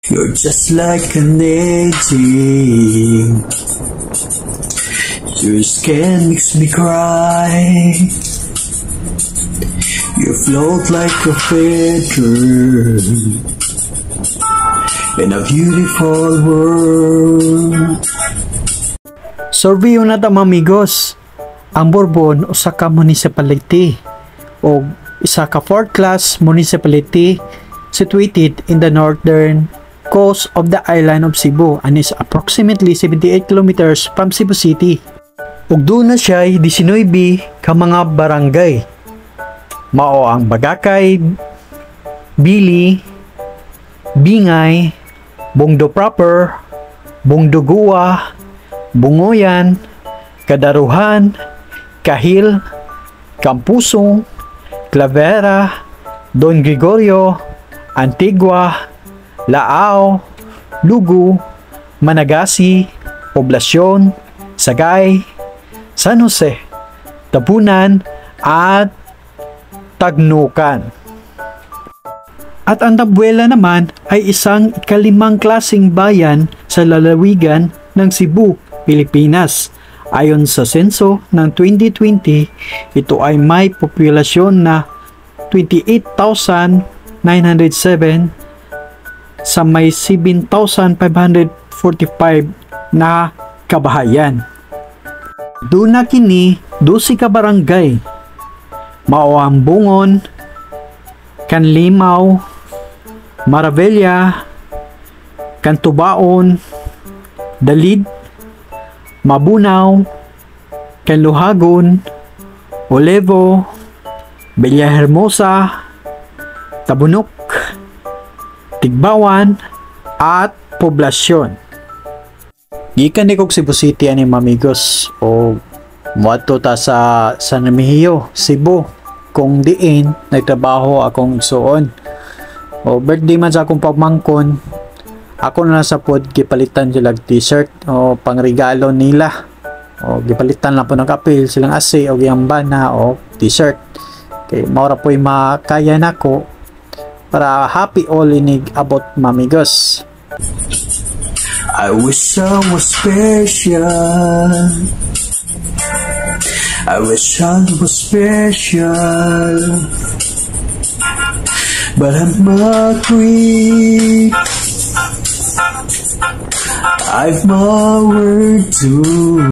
You're just like an angel. Your skin makes me cry. You float like a feather in a beautiful world. Survey na ta mamigos. Ang Bourbon usa ka municipality o isa ka fourth class municipality situated in the northern coast of the island of Cebu and is approximately 78 kilometers from Cebu City. Ug doon na siya 19 ka mga barangay. Mao ang Bagakay, Bili, Bingay, Bongdo Proper, Bongdo Gua, Bungoyan, Kadaruhan, Kahil, Campusong, Clavera, Don Gregorio, Antigua, Lao, Lugu, Managasi, Poblasyon, Sagay, San Jose, Tabunan, at Tagnukan. At ang Tabuela naman ay isang ikalimang klaseng bayan sa lalawigan ng Cebu, Pilipinas. Ayon sa senso ng 2020, ito ay may populasyon na 28,907 sa may 7,545 na kabahayan. Doon na kini 12 ka barangay. Mao ang Bungon, Canlimaw, Maravilla, Cantubaon, Dalid, Mabunaw, Canluhagon, Olevo, Villahermosa, Tabunok, Tigbawan, at Poblasyon. Gikan ni kog Cebu City ani mamigos o moadto ta sa San Remigio, Cebu, kung diin nagtrabaho akong igsuon. O birthday man sa akong pamangkon, ako na sa pod gipalitan sila t-shirt o pangregalo nila. O gipalitan lang po ng kapil silang ase o giyambana o t-shirt. Kay maura po'y makaya nako para happy all inig abot mamigos. I wish I was special. I wish I was special, but I'm not weak. I've my word too.